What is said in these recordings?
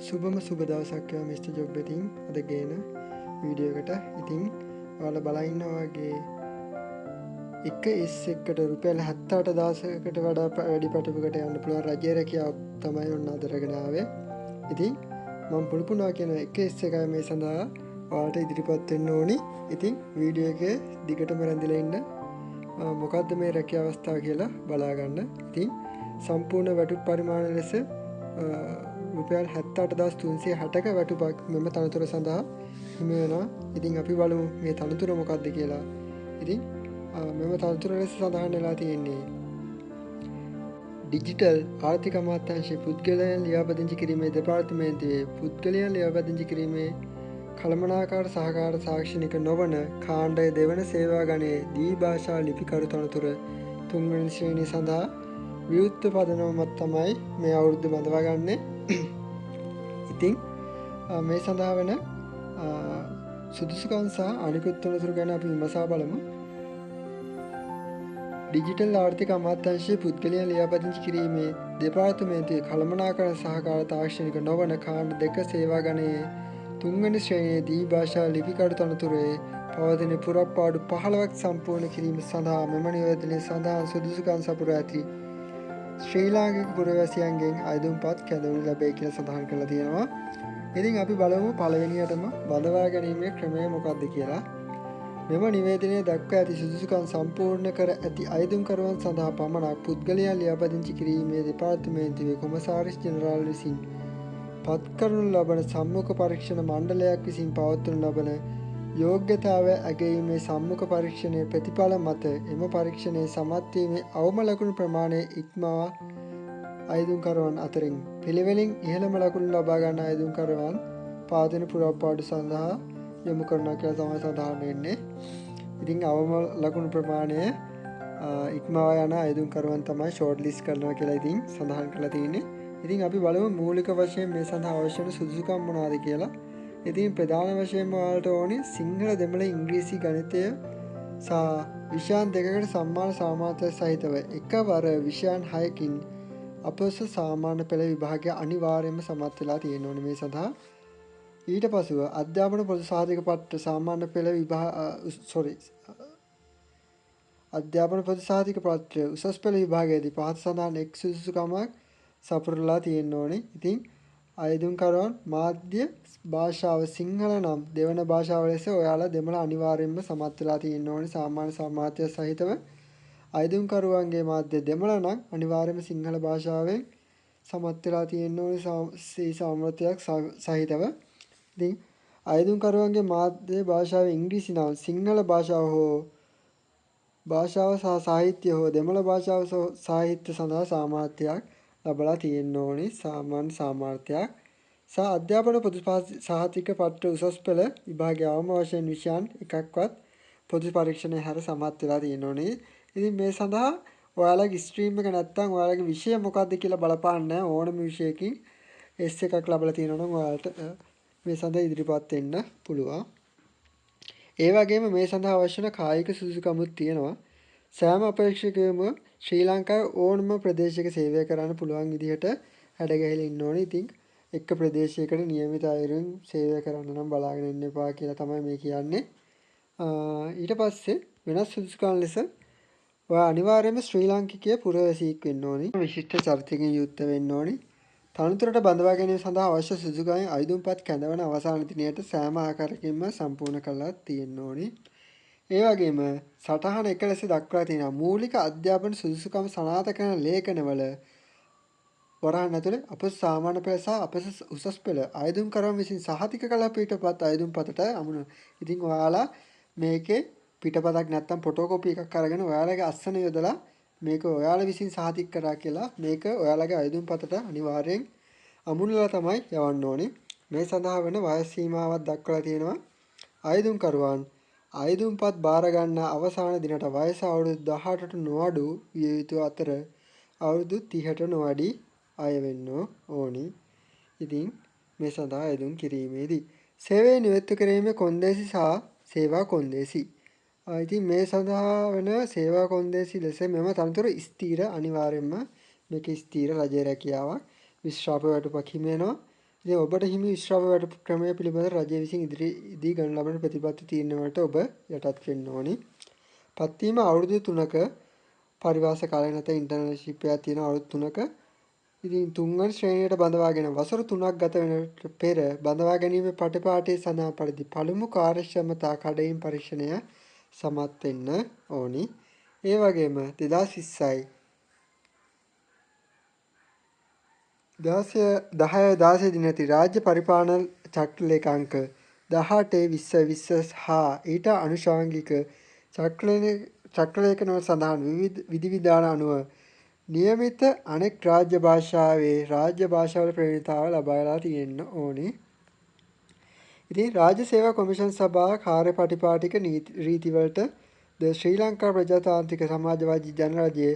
සුබම සුබ දවසක් mister job ඉතින් අද ගේන වීඩියෝ එකට ඉතින් ඔයාලා බලලා ඉන්නවා වගේ එක එකට රුපියල් 78000කට වඩා වැඩි පැටවකට යන්න පුළුවන් රජයේ රැකියාව තමයි ඔන්න අද රැගෙන ආවේ. ඉතින් මම පුළුපුණා කියන එක එකයි මේ සඳහා ඔයාලට ඉදිරිපත් වෙන්න ඕනි. ඉතින් වීඩියෝ එකේ දිගටම රැඳිලා ඉන්න. මොකද්ද මේ රැකියාව අවස්ථාව කියලා බලා ගන්න. ඉතින් සම්පූර්ණ වැටුප් පරිමාණය ලෙස රුපියල් 78360ක වැටුපක් මෙම තනතුර සඳහා හිමි වෙනවා. ඉතින් අපි බලමු මේ තනතුර මොකක්ද කියලා. ඉතින් මෙම තනතුර ලෙස සඳහන් වෙලා තියෙන්නේ ඩිජිටල් ආර්ථික අමාත්‍යාංශයේ පුද්ගලයන් ලියාපදිංචි කිරීමේ දෙපාර්තමේන්තුවේ පුද්ගලයන් ලියාපදිංචි කිරීමේ කළමනාකාර සහකාර තාක්ෂණික නොවන කාණ්ඩය දෙවන සේවා ගණයේ ද්විභාෂා ලිපිකරු තනතුර තුන්වෙනි ශ්‍රේණිය සඳහා විවෘත පදනමක් තමයි මේ අවුරුද්ද බඳවා ගන්නේ. ඉතින් මේ සඳහා වෙන සුදුසුකම් සහ අනිකුත් තනතුරු ගැන අපි විමසා බලමු. ඩිජිටල් ආර්ථික අමාත්‍යාංශයේ පුද්ගලයන් ලියාපදිංචි කිරීමේ දෙපාර්තමේන්තුවේ කළමනාකරණ සහකාර තාක්ෂණික නොවන කාණ්ඩ දෙක සේවා ගණයේ තුන්වෙනි ශ්‍රේණියේ ද්විභාෂා ලිපිකරු තනතුරේ පවතින පුරප්පාඩු 15ක් සම්පූර්ණ කිරීම සඳහා මෙම නිවේදනයේ සඳහන් සුදුසුකම් සපුරා ඇති ශ්‍රී ලාංකික පුරවැසියන්ගෙන් අයදුම්පත් කැඳවනු ලැබේ කියලා සඳහන් කරලා තියෙනවා. ඉතින් අපි බලමු පළවෙනියටම බඳවා ගැනීමේ ක්‍රමය මොකක්ද කියලා. මෙම නිවේදනයේ දක්වා ඇති සුදුසුකම් සම්පූර්ණ කර ඇති අයදුම්කරුවන් සඳහා පමණක් පුද්ගලයන් ලියාපදිංචි කිරීමේ දෙපාර්තමේන්තුවේ කොමසාරිස් ජෙනරාල් විසින් පත් කරනු ලබන සම්මුඛ පරීක්ෂණ මණ්ඩලයක් විසින් පවත්වනු ලබන යෝග්‍යතාවය ඇගයීමේ සම්මුඛ පරීක්ෂණයේ ප්‍රතිඵල මත එම පරීක්ෂණයේ සමත් වීමේ අවම ලකුණු ප්‍රමාණය ඉක්මවා අයදුම්කරුවන් අතරින් පිළිවෙලින් ඉහළම ලකුණු ලබා ගන්න අයදුම්කරුවන් පවතින පුරප්පාඩු සඳහා යොමු කරනවා කියලා තමයි සඳහන් වෙන්නේ. ඉතින් අවම ලකුණු ප්‍රමාණය ඉක්මවා යන අයදුම්කරුවන් තමයි ෂෝට් ලිස්ට් කරනවා කියලා ඉතින් සඳහන් කරලා තියෙන්නේ. ඉතින් අපි බලමු මූලික වශයෙන් මේ සඳහා අවශ්‍ය වන සුදුසුකම් මොනවාද කියලා. ඉතින් ප්‍රධාන වශයෙන්ම ඔයාලට ඕනි සිංහල දෙමළ ඉංග්‍රීසි ගණිතය සහ විෂයන් දෙකකට සම්මාන සාමාත්‍ය සහිතව එකවර විෂයන් 6කින් අපොස සාමාන්‍ය පෙළ විභාගය අනිවාර්යයෙන්ම සමත් වෙලා තියෙන්න ඕනේ මේ සඳහා. ඊට පසුව අධ්‍යාපන පොදු සහතික පත්‍ර සාමාන්‍ය පෙළ අධ්‍යාපන පොදු සහතික පත්‍රය උසස් පෙළ විභාගයේදී පහත සඳහන් එක් සුදුසුකමක් සපුරලා තියෙන්න ඕනේ. ඉතින් අයදුම්කරුවන් මාධ්‍ය භාෂාව සිංහල නම් දෙවන භාෂාව ලෙස ඔයාලා දෙමළ අනිවාර්යයෙන්ම සමත් වෙලා තියෙන්න ඕනේ සාමාන්‍ය සමාත්‍ය සහිතව. අයදුම්කරුවන්ගේ මාධ්‍ය දෙමළ නම් අනිවාර්යයෙන්ම සිංහල භාෂාවෙන් සමත් වෙලා තියෙන්න ඕනේ සාමර්ථ්‍යයක් සහිතව. ඉතින් අයදුම්කරුවන්ගේ මාධ්‍ය භාෂාව ඉංග්‍රීසි නම් සිංහල භාෂාව හෝ භාෂාව සහ සාහිත්‍ය හෝ දෙමළ භාෂාව සාහිත්‍ය සඳහා සාමාර්ථයක් ලබලා තියෙන්න ඕනේ සාමාන්‍ය සාමාර්ථයක්. සහ අධ්‍යාපන පොදු සහතික පත්‍ර උසස් පෙළ විභාගයේ අවම වශයෙන් විෂයන් එකක්වත් පොදු පරීක්ෂණය හැර සමත් වෙලා තියෙන්න ඕනේ. ඉතින් මේ සඳහා ඔයාලගේ ස්ට්‍රීම් එක නැත්තම් ඔයාලගේ විෂය මොකක්ද කියලා බලපාන්න ඕනම විෂයකින් S එකක් ලැබලා තියෙනවා නම් ඔයාලට මේ සඳහා ඉදිරිපත් වෙන්න පුළුවන්. ඒ වගේම මේ සඳහා අවශ්‍ය වෙන කායික සුදුසුකමුත් තියෙනවා. සෑම අපේක්ෂකයෙම ශ්‍රී ලංකාවේ ඕනම ප්‍රදේශයක සේවය කරන්න පුළුවන් විදිහට හැඩගැහිලා ඉන්න ඕනේ. ඉතින් එක ප්‍රදේශයකට නියමිත අයුරින් සේවය කරන්න නම් බලාගෙන ඉන්න එපා කියලා තමයි මේ කියන්නේ. ඊට පස්සේ වෙනස් සුදුසුකම් ලෙස ඔයා අනිවාර්යයෙන්ම ශ්‍රී ලාංකිකය පුරවැසියෙක් වෙන්න ඕනි. විශිෂ්ට චරිතකින් යුක්ත වෙන්න ඕනි. තනතුරට බඳවා ගැනීම සඳහා අවශ්‍ය සුදුසුකම් අයදුම්පත් කැඳවන අවසාන දිනයට සෑම ආකාරයකින්ම සම්පූර්ණ කරලා තියෙන්න ඕනි. ඒ වගේම සටහන එක ලෙස දක්වලා තියෙනවා මූලික අධ්‍යාපන සුදුසුකම් සනාථ කරන ලේඛනවල වරහන් ඇතුලේ අපොස සාමාන්‍ය පෙළ සහ අපොස උසස් පෙළ අයදුම්කරුවන් විසින් සහතික කළ පිටපත් අයදුම්පතට අමුණ. ඉතින් ඔයාලා මේකේ පිටපතක් නැත්තම් ෆොටෝකෝපි එකක් අරගෙන ඔයාලගේ අස්සන යොදලා මේක ඔයාලා විසින් සහතික කරා කියලා මේක ඔයාලගේ අයදුම්පතට අනිවාර්යෙන් අමුණලා තමයි යවන්න ඕනේ. මේ සඳහා වෙන වයස් සීමාවක් දක්වලා තියෙනවා. අයදුම්කරුවන් අයදුම්පත් බාර ගන්න අවසාන දිනට වයස අවුරුදු 18ට නොඅඩු විය යුතු අතර අවුරුදු 30ට නොවැඩි අය වෙන්න ඕනි. ඉතින් මේ සඳහා අයදුම් කිරීමේදී සේවය නියුක්ත කිරීමේ කොන්දේසි සහ සේවා කොන්දේසි. ඉතින් මේ සඳහා වෙන සේවා කොන්දේසි ලෙස මෙම තනතුර ස්ථීර අනිවාර්යයෙන්ම මේක ස්ථීර රජයේ රැකියාවක් විශ්‍රාප වැටුපක් හිමි වෙනවා. ඉතින් ඔබට හිමි විශ්‍රාව වැඩ ක්‍රමය පිළිබඳ රජය විසින් ඉදිරිදී ගනු ලබන ප්‍රතිපත්ති තීරණ වලට ඔබ යටත් වෙන්න ඕනි. පත්වීම අවුරුදු 3ක පරිවාස කාලය නැත්නම් ඉන්ටර්න්ෂිප් එකක් තියෙන අවුරුදු 3ක ඉතින් තුන්වන ශ්‍රේණියට බඳවාගෙන වසර 3ක් ගත වෙනට පෙර බඳවා ගැනීමේ පටිපාටියේ සඳහන් පරිදි පළමු කාර්යක්ෂමතා කඩයින් පරීක්ෂණය සමත් වෙන්න ඕනි. ඒ වගේම 2020යි 10 දිනති රාජ්‍ය පරිපාලන චක්‍රලේඛ අංක 18 20 හා ඊට අනුශාංගික චක්‍රලේඛන සඳහන් විධි විධාන අනුව නියමිත අනෙක් රාජ්‍ය භාෂාවේ රාජ්‍ය භාෂාවල ප්‍රවීණතාව ලබාලා තියෙන්න ඕනි. ඉතින් රාජ්‍ය සේවා කොමිෂන් සභා කාර්යපටිපාටික රීතිවලට ද ශ්‍රී ලංකා ප්‍රජාතාන්ත්‍රික සමාජවාදී ජනරජයේ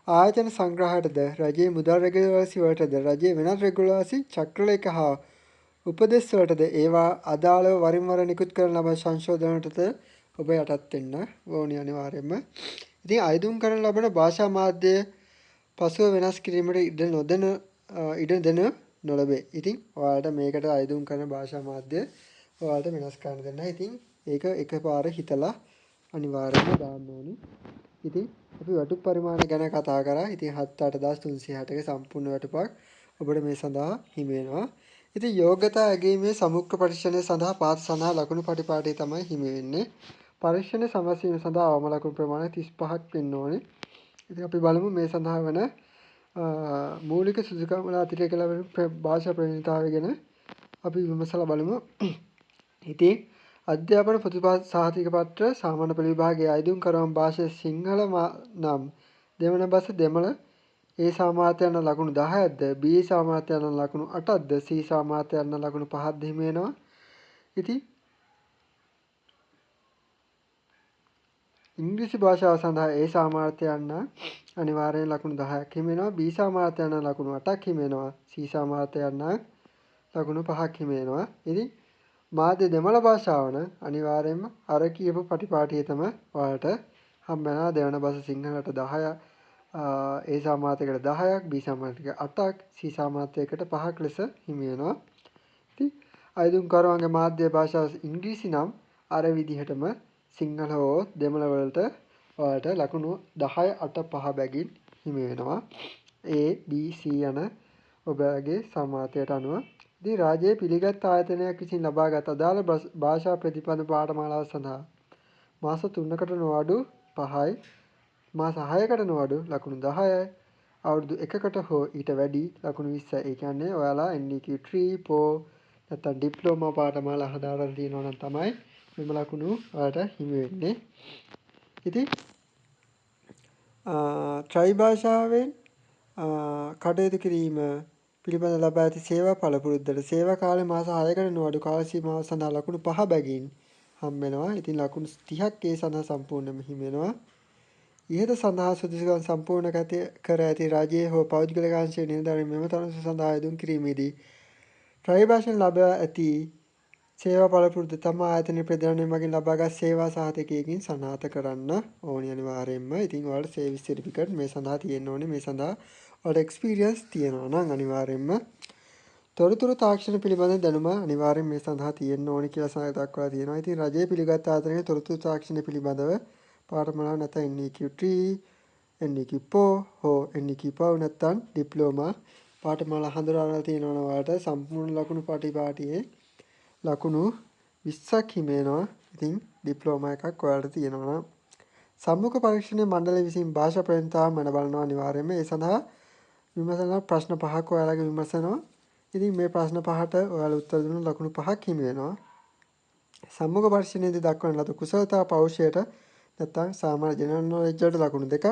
ආයතන සංග්‍රහයටද රජයේ මුදල් රෙගුලාසි වලටද රජයේ වෙනත් රෙගුලාසි චක්‍රලේඛ හා උපදෙස් වලටද ඒවා අදාළව වරින් වර නිකුත් කරන ලබන සංශෝධනයටද ඔබ යටත් වෙන්න ඕනි අනිවාර්යයෙන්ම. ඉතින් අයදුම් කරන ලබන භාෂා මාධ්‍ය පසුව වෙනස් කිරීමට ඉඩ දෙන නොලබේ. ඉතින් ඔයාලට මේකට අයදුම් කරන භාෂා මාධ්‍ය ඔයාලට වෙනස් කරන්න දෙන්න. ඉතින් ඒක එකපාර හිතලා අනිවාර්යයෙන්ම දාන්න ඕනි. ඉතින් අපි වටුප් පරිමාණය ගැන කතා කරා. ඉතින් 78360ක සම්පූර්ණ වටුපක් ඔබට මේ සඳහා හිමි වෙනවා. ඉතින් යෝග්‍යතා ඇගීමේ සමුක්ක පරීක්ෂණය සඳහා පාත සඳහා ලකුණු පටිපාටිය තමයි හිමි වෙන්නේ. පරීක්ෂණ සමස්වීම සඳහා අවම ලකුණු ප්‍රමාණය 35ක් වෙන්න ඕනේ. ඉතින් අපි බලමු මේ සඳහා වන මූලික සුදුසුකම් වල අතිරේක ලැබෙන භාෂා ප්‍රවීණතාවය ගැන අපි විමසලා බලමු. ඉතින් අධ්‍යාපන ප්‍රතිපාද සහතික පත්‍ර සාමාන්‍ය පෙළ විභාගයේ අයදුම් කරවන භාෂාව සිංහල නම් දෙවන බස දෙමළ ඒ සාමාර්ථය යන ලකුණු 10ක්ද B සාමාර්ථය යන ලකුණු 8ක්ද C සාමාර්ථය යන ලකුණු 5ක්ද හිමි වෙනවා. ඉතින් ඉංග්‍රීසි භාෂාව සඳහා ඒ සාමාර්ථය යන අනිවාර්යෙන් ලකුණු 10ක් හිමි වෙනවා. B සාමාර්ථය යන ලකුණු 8ක් හිමි වෙනවා. C සාමාර්ථය යන ලකුණු 5ක් හිමි වෙනවා. ඉතින් මාධ්‍ය දෙමළ භාෂාව නම් අනිවාර්යයෙන්ම අර කියපු පටිපාටිය තමයි ඔයාලට හම්බ වෙනවා. දෙවන බස සිංහලට 10 ඒ සාමාර්ථයකට 10ක් B සාමාර්ථයකට 8ක් C සාමාර්ථයකට 5ක් ලෙස හිමි වෙනවා. ඉතින් අයදුම් කරවන්ගේ මාධ්‍ය භාෂාව ඉංග්‍රීසි නම් අර විදිහටම සිංහල හෝ දෙමළ වලට ඔයාලට ලකුණු 10 8 5 බැගින් හිමි වෙනවා. A B C යන ඔබගේ සාමාර්ථයට අනුව ඉතින් රාජ්‍යයේ පිළිගත් ආයතනයක් විසින් ලබාගත් අදාළ භාෂා ප්‍රතිපද පාඨමාලාව සඳහා මාස 3කට නොඅඩු 5යි මාස 6කට නොඅඩු ලකුණු 10යි අවුරුදු 1කට හෝ ඊට වැඩි ලකුණු 20යි. ඒ කියන්නේ ඔයාලා NDQ 3 නැත්නම් ඩිප්ලෝමා පාඨමාලා හදාරලා තියෙනවා නම් තමයි මෙම ලකුණු ඔයාලට හිමි වෙන්නේ. ඉතින් ත්‍රයි භාෂාවෙන් කටයුතු කිරීම පිළිබඳ ලබා ඇති සේවා පළපුරුද්දට සේවා කාලය මාස 6කට නොඅඩු කාල සීමාව සඳහා ලකුණු 5 බැගින් හම්බ වෙනවා. ඉතින් ලකුණු 30ක් ඒ සඳහා සම්පූර්ණයෙන්ම හිමි වෙනවා. ඉහත සඳහා සුදුසුකම් සම්පූර්ණ කර ඇති රාජ්‍යයේ හෝ පෞද්ගලික අංශයේ නිලධාරීන් මෙම තනතුර සඳහා අයදුම් කිරීමේදී ත්‍රයි භාෂෙන් ලබා ඇති සේවා පළපුරුද්ද තම ආයතනයේ ප්‍රධානය මගින් ලබාගත් සේවා සහතිකයකින් සනාථ කරන්න ඕනි අනිවාර්යයෙන්ම. ඉතින් ඔයාලට සර්විස් සර්ටිෆිකට් මේ සඳහා තියෙන්න ඕනේ. මේ සඳහා ඔයාලට එක්ස්පීරියන්ස් තියෙනවා නම් අනිවාර්යයෙන්ම තොරතුරු තාක්ෂණ පිළිබඳ දැනුම අනිවාර්යෙන් මේ සඳහා තියෙන්න ඕනි කියලා දක්වලා තියෙනවා. ඉතින් රජයේ පිළිගත් ආයතනයේ තොරතුරු තාක්ෂණ පිළිබඳව පාඨමාලාව නැත්නම් NEQ 3, NEQ 4 හෝ NEQ 5 නැත්නම් ඩිප්ලෝමා පාඨමාලා හඳුනාගන්න තියෙනවා නම් ඔයාලට සම්පූර්ණ ලකුණු පටිපාටියේ ලකුණු 20ක් හිමි වෙනවා. ඉතින් ඩිප්ලෝමා එකක් ඔයාලට තියෙනවා නම් සම්මුඛ පරීක්ෂණ මණ්ඩලය විසින් භාෂා ප්‍රවීණතාව මන බලනවා අනිවාර්යයෙන්ම. ඒ සඳහා විමසන ප්‍රශ්න 5ක් ඔයාලගේ විමසනවා. ඉතින් මේ ප්‍රශ්න 5ට ඔයාලා උත්තර දුන්නොත් ලකුණු 5ක් හිමි වෙනවා. සම්මුඛ පරීක්ෂණයේදී දක්වන ලද කුසලතා පෞරුෂයට නැත්නම් සාමාන්‍ය ජෙනරල් නොලෙජ් වලට ලකුණු 2ක්,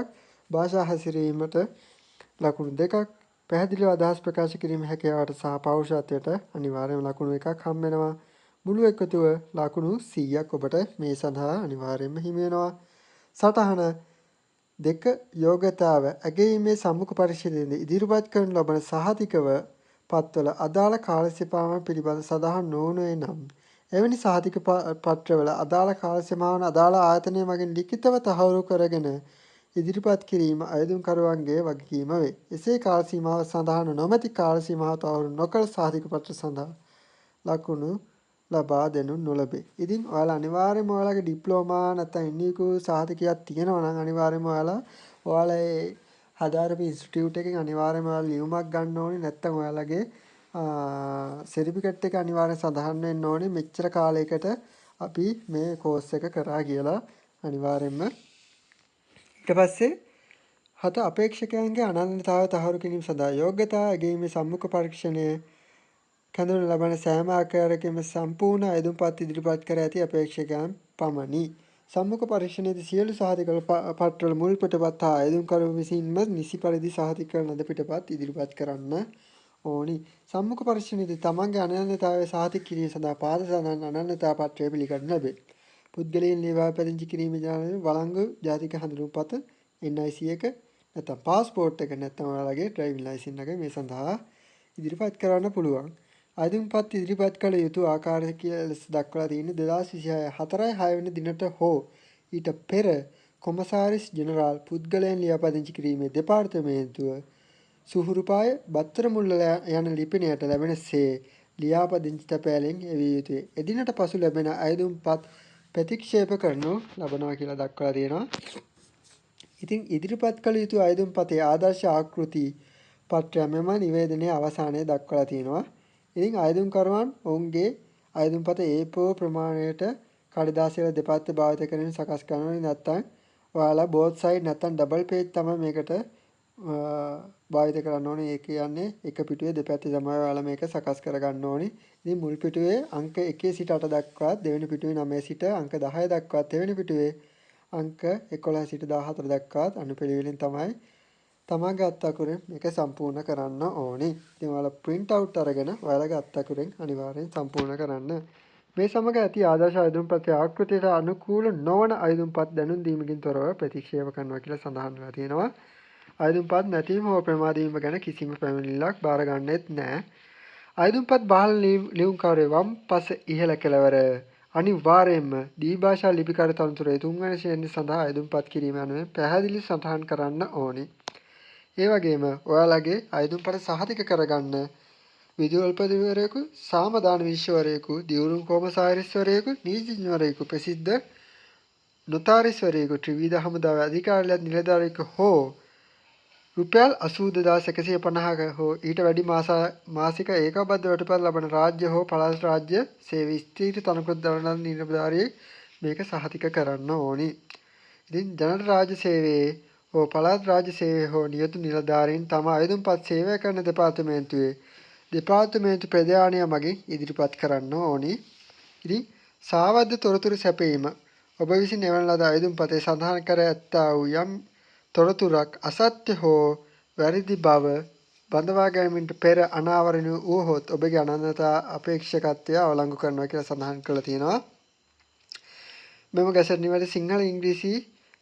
භාෂා හැසිරීමට ලකුණු 2ක්, පැහැදිලිව අදහස් ප්‍රකාශ කිරීමේ හැකියාවට සහ පෞරුෂත්වයට අනිවාර්යයෙන්ම ලකුණු 1ක් හම්බ වෙනවා. මුළු එකතුව ලකුණු 100ක් ඔබට මේ සඳහා අනිවාර්යයෙන්ම හිමි වෙනවා. සටහන 2 යෝග්‍යතාව ඇගීමේ සම්මුඛ පරීක්ෂණයේදී ඉදිරිපත් කරන ලබන සහතිකව පත්වල අදාළ කාලසීමාව පිළිබඳ සඳහන් නොවුනේ නම් එවැනි සහතික පත්‍රවල අදාළ කාලසීමාවන් අදාළ ආයතනය මගින් ලිඛිතව තහවුරු කරගෙන ඉදිරිපත් කිරීම අයදුම්කරුවන්ගේ වගකීම වේ. එසේ කාල සීමාව සඳහන් නොමැති කාල සීමාව තවරු නොකළ සහතික පත්‍ර සඳහා ලකුණු ලබා දෙනු නොලබේ. ඉතින් ඔයාලා අනිවාර්යයෙන්ම ඔයාලගේ ඩිප්ලෝමා නැත්නම් NEQ සහතිකයක් තියෙනවා නම් අනිවාර්යයෙන්ම ඔයාලා ඒ හදාරපු ඉන්ස්ටිටියුට් එකෙන් අනිවාර්යයෙන්ම ඔයාලා ලියුමක් ගන්න ඕනේ. නැත්නම් ඔයාලගේ සර්ටිෆිකේට් එක අනිවාර්යෙන් සඳහන් වෙන්න ඕනේ. මෙච්චර කාලයකට අපි මේ කෝස් එක කරා කියලා අනිවාර්යෙන්ම. ඊට පස්සේ 7 අපේක්ෂකයන්ගේ අනන්‍යතාවය තහවුරු කිරීම සඳහා යෝග්‍යතා ඇගීමේ සම්මුඛ පරීක්ෂණය කඳවුණු ලබන සෑම ආකාරයකින්ම සම්පූර්ණ අයදුම්පත් ඉදිරිපත් කර ඇති අපේක්ෂකයන් පමණි. සම්මුඛ පරීක්ෂණයේදී සියලු සහතික පත්‍රවල මුල් පිටපත් හා අයදුම්කරු විසින්ම නිසි පරිදි සහතික කරන ලද පිටපත් ඉදිරිපත් කරන්න ඕනි. සම්මුඛ පරීක්ෂණයේදී තමන්ගේ අනන්‍යතාවය සහතික කිරීම සඳහා පාද සඳහන් අනන්‍යතා පත්‍රය පිළිගනු ලැබේ. පුද්ගලයන් ලේවා පැදිංචි කිරීමේ ඥානය වළංගු ජාතික හඳුන්වපත NIC එක නැත්නම් පාස්පෝර්ට් එක නැත්නම් ඔයාලගේ ඩ්‍රයිවිං ලයිසන් එක මේ සඳහා ඉදිරිපත් කරන්න පුළුවන්. අයදුම්පත් ඉදිරිපත් කළ යුතු ආකාරය කියලා ලෙස දක්වලා තියෙන්නේ 2026 4/6 වෙනි දිනට හෝ ඊට පෙර කොමසාරිස් ජෙනරාල් පුද්ගලයන් ලියාපදිංචි කිරීමේ දෙපාර්තමේන්තුව සුහුරුපාය බත්තර මුල්ල යන ලිපිනයට ලැබෙනසේ ලියාපදිංචි තැපෑලෙන් එවිය යුතුය. එදිනට පසු ලැබෙන අයදුම්පත් ප්‍රතික්ෂේප කරනු ලබනවා කියලා දක්වලා තියෙනවා. ඉතින් ඉදිරිපත් කළ යුතු අයදුම්පතේ ආදර්ශ ආකෘති පත්‍රය මෙම නිවේදනයේ අවසානයේ දක්වලා තියෙනවා. ඉතින් අයදුම්කරුවන් ඔවුන්ගේ අයදුම්පත A4 ප්‍රමාණයට කඩදාසිවල දෙපැත්ත භාවිත කරමින් සකස් කරනවා. නැත්නම් ඔයාලා both side නැත්නම් double page තමයි මේකට භාවිත කරන්න ඕනේ. ඒ කියන්නේ එක පිටුවේ දෙපැත්තේ තමයි ඔයාලා මේක සකස් කරගන්න ඕනේ. ඉතින් මුල් පිටුවේ අංක 1 සිට 8 දක්වා, දෙවෙනි පිටුවේ 9 සිට අංක 10 දක්වා, දෙවෙනි පිටුවේ අංක 11 සිට 14 දක්වා අනුපිළිවෙලින් තමයි තමන්ගේ අත් අකුරෙන් මේක සම්පූර්ණ කරන්න ඕනේ. ඉතින් ඔයාලා print out අරගෙන ඔයාලගේ අත් අකුරෙන් අනිවාර්යෙන් සම්පූර්ණ කරන්න. මේ සමග ඇති ආදර්ශ අයදුම්පතේ ආකෘතියට අනුකූල නොවන අයදුම්පත් දැනුම් දීමකින් තොරව ප්‍රතික්ෂේප කරනවා කියලා සඳහන් වෙලා තියෙනවා. අයදුම්පත් නැතිවීම හෝ ප්‍රමාද වීම ගැන කිසිම පැමිණිල්ලක් බාර ගන්නෙත් නැහැ. අයදුම්පත් බහල් ලියුම්කාරයේ වම් පස ඉහළ කෙළවර අනිවාර්යයෙන්ම ද්විභාෂා ලිපිකර තනතුරේ 3 වෙනි ශ්‍රේණිය සඳහා අයදුම්පත් කිරීම යනුවෙන් පැහැදිලි සටහන් කරන්න ඕනි. ඒ වගේම ඔයාලගේ අයදුම්පත සහතික කරගන්න විදුහල්පතිවරයෙකු, සාමදාන විශ්වවරයෙකු, දියුණු කොමසාරිස්වරයෙකු, නීතිඥවරයෙකු, ප්‍රසිද්ධ නොතාරිස්වරයෙකු, ත්‍රිවිධ හමුදාවේ අධිකාරියක් නිලධාරියෙකු හෝ රුපියල් 82150ක හෝ ඊට වැඩි මාසික ඒකබද්ධ වැටුපත් ලබන රාජ්‍ය හෝ පළාත් රාජ්‍ය සේවයේ ස්ථීර තනකොළ දරන නිලධාරියෙක් මේක සහතික කරන්න ඕනි. ඉතින් ජනරාල් රාජ්‍ය සේවයේ හෝ පළාත් රාජ්‍ය සේවයේ හෝ නියුතු නිලධාරීන් තම අයදුම්පත් සේවය කරන දෙපාර්තමේන්තු ප්‍රධානය මගින් ඉදිරිපත් කරන්න ඕනි. ඉතින් සාවද්‍ය තොරතුරු සැපයීම ඔබ විසින් එවන ලද අයදුම්පතේ සඳහන් කර ඇත්තා වූ යම් තොරතුරක් අසත්‍ය හෝ වැරදි බව බඳවා ගැනීමට පෙර අනාවරණය වුවහොත් ඔබගේ අනන්‍යතා අපේක්ෂකත්වය අවලංගු කරනවා කියලා සඳහන් කරලා තියෙනවා. මෙම ගැසට් නිවැරදි සිංහල ඉංග්‍රීසි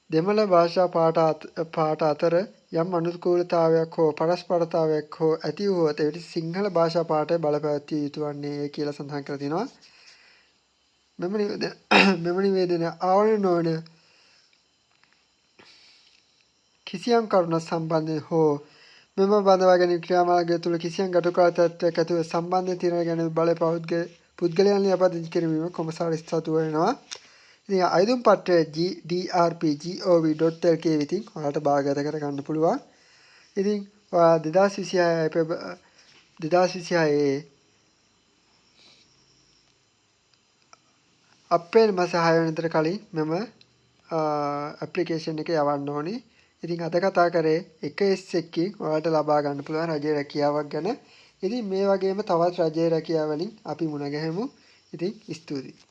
දෙමළ භාෂා පාඨ අතර යම් අනුකූලතාවයක් හෝ පරස්පරතාවයක් හෝ ඇති වුවහොත් එවිට සිංහල භාෂා පාඨය බලපෑවිය යුතු වන්නේ කියලා සඳහන් කරලා තියෙනවා. මෙම නිවේදනය ආවරණය නොවන කිසියම් කරුණක් සම්බන්ධයෙන් හෝ මෙම බඳවා ගැනීම ක්‍රියාමාර්ගය තුළ කිසියම් ගැටලුකාරී තත්ත්වයක් ඇතිව සම්බන්ධය තීරණය ගැනීම බලය පුද්ගලයන් ලියාපදිංචි කිරීම කොමසාරිස් සතු වෙනවා. ඉතින් අයදුම් පත්‍රය drp.gov.lk විසින් ඔයාලට භාගගත කර ගන්න පුළුවන්. ඉතින් ඔයා 2026 අප්‍රේල් මාස 6 වෙනිදාට කලින් මෙම ඇප්ලිකේෂන් එක යවන්න ඕනි. ඉතින් අද කතා කරේ 1S එකකින් ඔයාලට ලබා ගන්න පුළුවන් රජයේ රැකියාවක් ගැන. ඉතින් මේ වගේම තවත් රජයේ රැකියාව වලින් අපි මුණ ගැහෙමු. ඉතින් ස්තුතියි.